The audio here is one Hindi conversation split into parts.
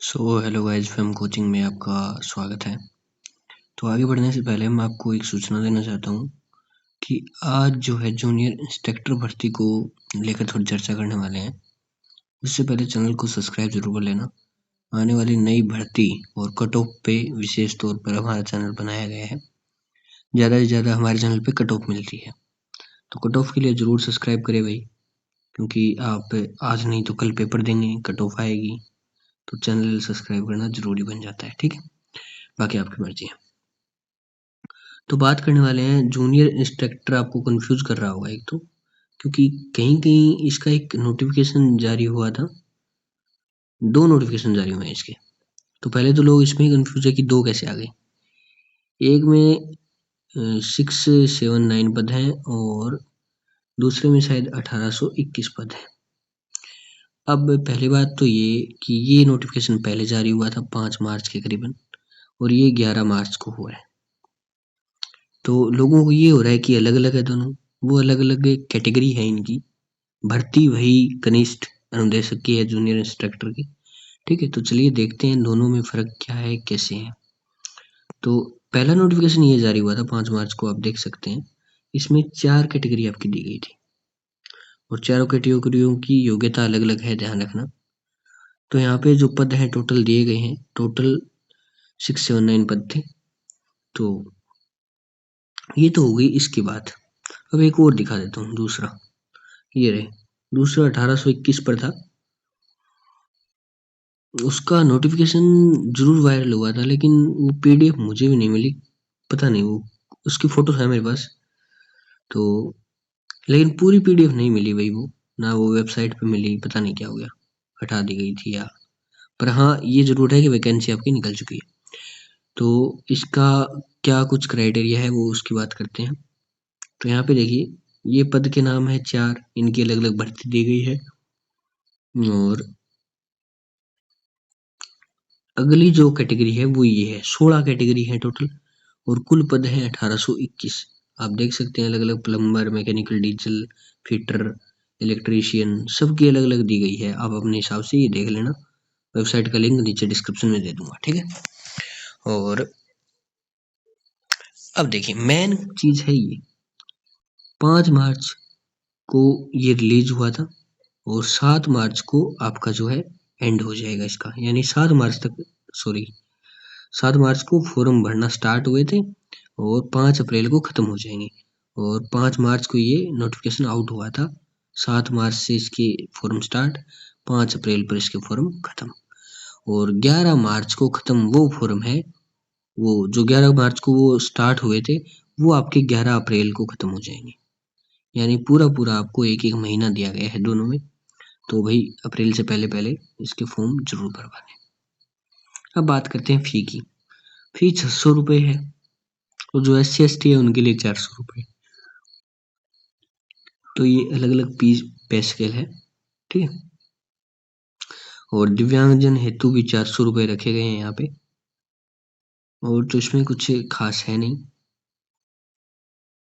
हेलो गाइस, फिल्म कोचिंग में आपका स्वागत है। तो आगे बढ़ने से पहले मैं आपको एक सूचना देना चाहता हूँ कि आज जो है जूनियर इंस्पेक्टर भर्ती को लेकर थोड़ी चर्चा करने वाले हैं। उससे पहले चैनल को सब्सक्राइब जरूर कर लेना। आने वाली नई भर्ती और कट ऑफ पे विशेष तौर पर हमारा चैनल बनाया गया है। ज़्यादा से ज़्यादा हमारे चैनल पे कट ऑफ मिलती है, तो कट ऑफ के लिए ज़रूर सब्सक्राइब करें भाई, क्योंकि आप आज नहीं तो कल पेपर देंगे, कट ऑफ आएगी, तो चैनल सब्सक्राइब करना ज़रूरी बन जाता है। ठीक है, बाकी आपकी मर्जी है। तो बात करने वाले हैं जूनियर इंस्ट्रक्टर। आपको कंफ्यूज कर रहा होगा एक तो, क्योंकि कहीं-कहीं इसका एक नोटिफिकेशन जारी हुआ था। 2 नोटिफिकेशन जारी हुए हैं इसके। तो पहले तो लोग इसमें ही कंफ्यूज है कि 2 कैसे आ गए। एक में 679 पद हैं और दूसरे में शायद 1821 पद हैं। अब पहली बात तो ये कि ये नोटिफिकेशन पहले जारी हुआ था 5 मार्च के करीबन, और ये 11 मार्च को हुआ है। तो लोगों को ये हो रहा है कि अलग-अलग है दोनों। वो अलग-अलग कैटेगरी है इनकी। भर्ती वही कनिष्ठ अनुदेशक की है, जूनियर इंस्ट्रक्टर की। ठीक है, तो चलिए देखते हैं दोनों में फ़र्क क्या है, कैसे है। तो पहला नोटिफिकेशन ये जारी हुआ था 5 मार्च को, आप देख सकते हैं। इसमें 4 कैटेगरी आपकी दी गई थी और चारों कैटेगरियों की योग्यता अलग-अलग है, ध्यान रखना। तो यहाँ पे जो पद हैं टोटल दिए गए हैं, टोटल 679 पद थे। तो ये तो हो गई इसकी बात। अब एक और दिखा देता हूँ, दूसरा। ये रहे, दूसरा 1821 पर था। उसका नोटिफिकेशन जरूर वायरल हुआ था, लेकिन वो पीडीएफ मुझे भी नहीं मिली। पता नहीं, वो उसकी फोटो है मेरे पास, तो लेकिन पूरी पीडीएफ नहीं मिली भाई। वो ना वो वेबसाइट पे मिली, पता नहीं क्या हो गया, हटा दी गई थी या। पर हाँ, ये जरूर है कि वैकेंसी आपकी निकल चुकी है। तो इसका क्या कुछ क्राइटेरिया है वो उसकी बात करते हैं। तो यहाँ पे देखिए, ये पद के नाम है 4, इनकी अलग अलग भर्ती दी गई है। और अगली जो कैटेगरी है वो ये है, 16 कैटेगरी है टोटल, और कुल पद हैं 1821। आप देख सकते हैं अलग अलग, plumber, mechanical, diesel fitter, electrician, सबकी अलग अलग दी गई है। आप अपने हिसाब से ये देख लेना। वेबसाइट का लिंक नीचे डिस्क्रिप्शन में दे दूंगा, ठीक है। और अब देखिए, मेन चीज है ये, 5 मार्च को ये रिलीज हुआ था और 7 मार्च को आपका जो है एंड हो जाएगा इसका, यानी 7 मार्च तक, सॉरी 7 मार्च को फॉर्म भरना स्टार्ट हुए थे और 5 अप्रैल को खत्म हो जाएंगे। और 5 मार्च को ये नोटिफिकेशन आउट हुआ था। 7 मार्च से इसके फॉर्म स्टार्ट, 5 अप्रैल पर इसके फॉर्म खत्म। और 11 मार्च को खत्म वो फॉर्म है, वो जो 11 मार्च को वो स्टार्ट हुए थे, वो आपके 11 अप्रैल को खत्म हो जाएंगे। यानी पूरा पूरा आपको एक एक महीना दिया गया है दोनों में। तो भाई अप्रैल से पहले पहले इसके फॉर्म जरूर भरवा लें। अब बात करते हैं फी की। फी 600 रुपये है, और जो SC ST है उनके लिए 400 रुपये। तो ये अलग अलग पे स्केल है, ठीक है। और दिव्यांगजन हेतु भी 400 रुपये रखे गए हैं यहाँ पे। और तो इसमें कुछ खास है नहीं।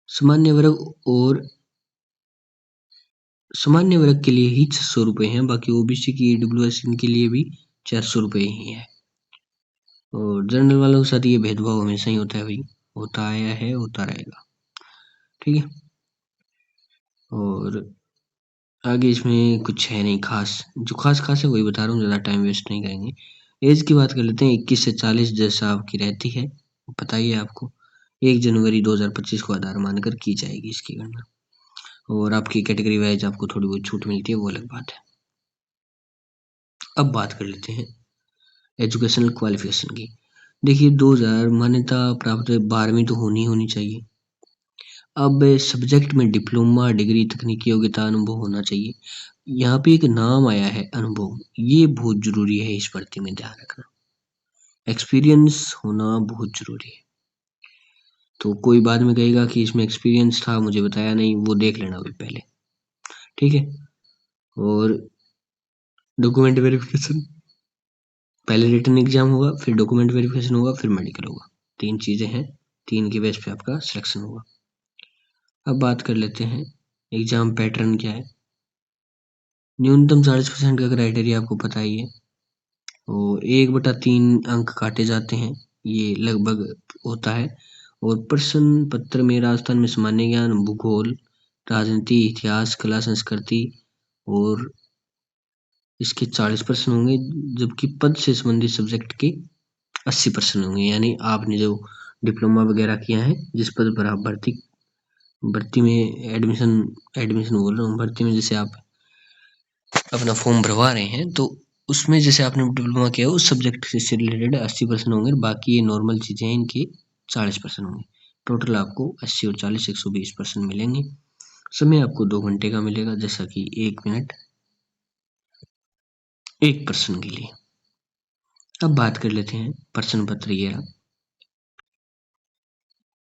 सामान्य वर्ग और सामान्य वर्ग के लिए ही 600 रुपये हैं, बाकी OBC की EWS इनके लिए भी 400 रुपये ही है। और जनरल वालों के साथ ये भेदभाव हमेशा ही होता है भाई, होता आया है, होता रहेगा, ठीक है। और आगे इसमें कुछ है नहीं खास, जो खास है वही बता रहा हूँ, ज़्यादा टाइम वेस्ट नहीं करेंगे। एज की बात कर लेते हैं, 21 से 40 जैसा आपकी रहती है, पता ही है आपको। 1 जनवरी 2025 को आधार मानकर की जाएगी इसकी गणना। और आपकी कैटेगरी वाइज आपको थोड़ी बहुत छूट मिलती है, वो अलग बात है। अब बात कर लेते हैं एजुकेशनल क्वालिफिकेशन की। देखिए, 2000 मान्यता प्राप्त 12वीं तो होनी चाहिए। अब सब्जेक्ट में डिप्लोमा, डिग्री, तकनीकी योग्यता, अनुभव होना चाहिए। यहाँ पे एक नाम आया है अनुभव, ये बहुत जरूरी है इस भर्ती में, ध्यान रखना। एक्सपीरियंस होना बहुत जरूरी है। तो कोई बाद में कहेगा कि इसमें एक्सपीरियंस था, मुझे बताया नहीं, वो देख लेना अभी पहले, ठीक है। और डॉक्यूमेंट वेरिफिकेशन, पहले रिटन एग्जाम होगा, फिर डॉक्यूमेंट वेरिफिकेशन होगा, फिर मेडिकल होगा। 3 चीजें हैं, 3 के बेस पे आपका सिलेक्शन होगा। अब बात कर लेते हैं एग्जाम पैटर्न क्या है। न्यूनतम 40% का क्राइटेरिया आपको पता ही है। और 1/3 अंक काटे जाते हैं, ये लगभग होता है। और प्रश्न पत्र में राजस्थान में सामान्य ज्ञान, भूगोल, राजनीति, इतिहास, कला, संस्कृति और इसके 40 प्रश्न होंगे, जबकि पद से संबंधित सब्जेक्ट के 80 प्रश्न होंगे। यानी आपने जो डिप्लोमा वगैरह किया है, जिस पद पर आप भर्ती में एडमिशन बोल रहा हूँ, भर्ती में जैसे आप अपना फॉर्म भरवा रहे हैं, तो उसमें जैसे आपने डिप्लोमा किया उस सब्जेक्ट से रिलेटेड 80 परसेंट होंगे, बाकी ये नॉर्मल चीजें हैं, इनके 40 परसेंट होंगे। टोटल आपको 80 और 40 120 परसेंट मिलेंगे। समय आपको 2 घंटे का मिलेगा, जैसा कि 1 मिनट 1 प्रश्न के लिए। अब बात कर लेते हैं प्रश्न पत्र। ये रहा,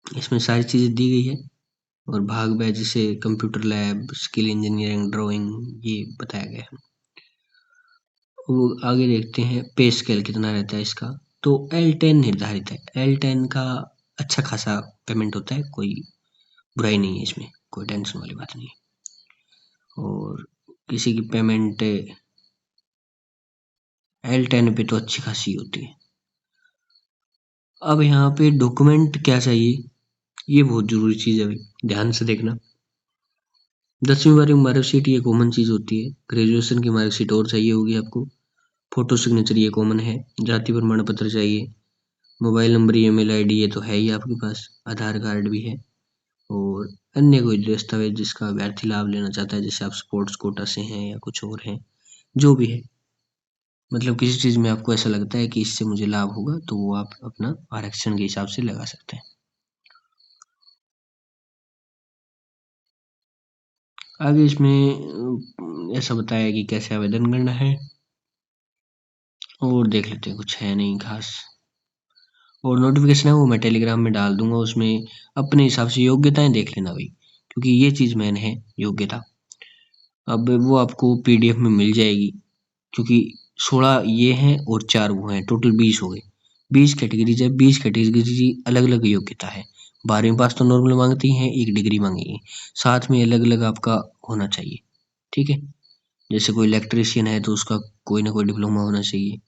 इसमें सारी चीजें दी गई है। और भाग ब जैसे computer lab, skill engineering, drawing, ये बताया गया है। वो आगे देखते हैं पे स्केल कितना रहता है इसका। तो L10 निर्धारित है। L10 का अच्छा खासा पेमेंट होता है, कोई बुराई नहीं है इसमें, कोई टेंशन वाली बात नहीं है। और किसी की पेमेंट L10 पे तो अच्छी खासी होती है। अब यहाँ पे डॉक्यूमेंट क्या चाहिए, ये बहुत जरूरी चीज है भाई, ध्यान से देखना। 10वीं बारहवीं की मार्कशीट ये कॉमन चीज होती है। ग्रेजुएशन की मार्कशीट और चाहिए होगी आपको। फोटो सिग्नेचर ये कॉमन है। जाति प्रमाण पत्र चाहिए। मोबाइल नंबर, ईमेल आईडी ये तो है ही आपके पास। आधार कार्ड भी है। और अन्य कोई दस्तावेज जिसका अभ्यर्थी लाभ लेना चाहता है, जैसे आप स्पोर्ट्स कोटा से हैं या कुछ और हैं, जो भी है, मतलब किसी चीज में आपको ऐसा लगता है कि इससे मुझे लाभ होगा, तो वो आप अपना आरक्षण के हिसाब से लगा सकते हैं। आगे इसमें ऐसा बताया कि कैसे आवेदन करना है, और देख लेते हैं, कुछ है नहीं खास। और नोटिफिकेशन है वो मैं टेलीग्राम में डाल दूंगा, उसमें अपने हिसाब से योग्यताएं देख लेना भाई, क्योंकि ये चीज मेन है, योग्यता। अब वो आपको पीडीएफ में मिल जाएगी, क्योंकि 16 ये हैं और 4 वो हैं, टोटल 20 हो गए। 20 कैटेगरीज है, 20 कैटेगरी अलग अलग योग्यता है। 12वीं पास तो नॉर्मल मांगती हैं, 1 डिग्री मांगेगी, साथ में अलग अलग आपका होना चाहिए। ठीक है, जैसे कोई इलेक्ट्रीशियन है तो उसका कोई ना कोई डिप्लोमा होना चाहिए,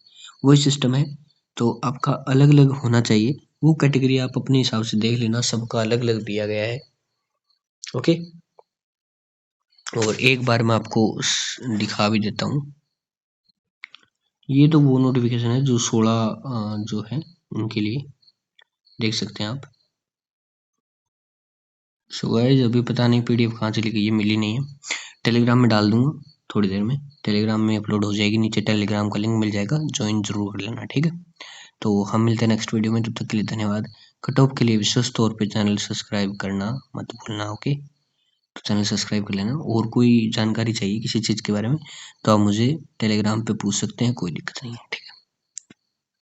वही सिस्टम है। तो आपका अलग अलग होना चाहिए, वो कैटेगरी आप अपने हिसाब से देख लेना, सबका अलग अलग दिया गया है। ओके, और एक बार मैं आपको दिखा भी देता हूँ। ये तो वो नोटिफिकेशन है जो 16 जो है उनके लिए, देख सकते हैं आप। सो गाइस, अभी पता नहीं पीडीएफ कहाँ चली गई, ये मिली नहीं है। टेलीग्राम में डाल दूंगा थोड़ी देर में, टेलीग्राम में अपलोड हो जाएगी, नीचे टेलीग्राम का लिंक मिल जाएगा, ज्वाइन जरूर कर लेना, ठीक है। तो हम मिलते हैं नेक्स्ट वीडियो में, तब तक के लिए धन्यवाद। कट ऑफ के लिए विशेष तौर पे चैनल सब्सक्राइब करना मत भूलना, ओके। तो चैनल सब्सक्राइब कर लेना, और कोई जानकारी चाहिए किसी चीज़ के बारे में तो आप मुझे टेलीग्राम पे पूछ सकते हैं, कोई दिक्कत नहीं है, ठीक है।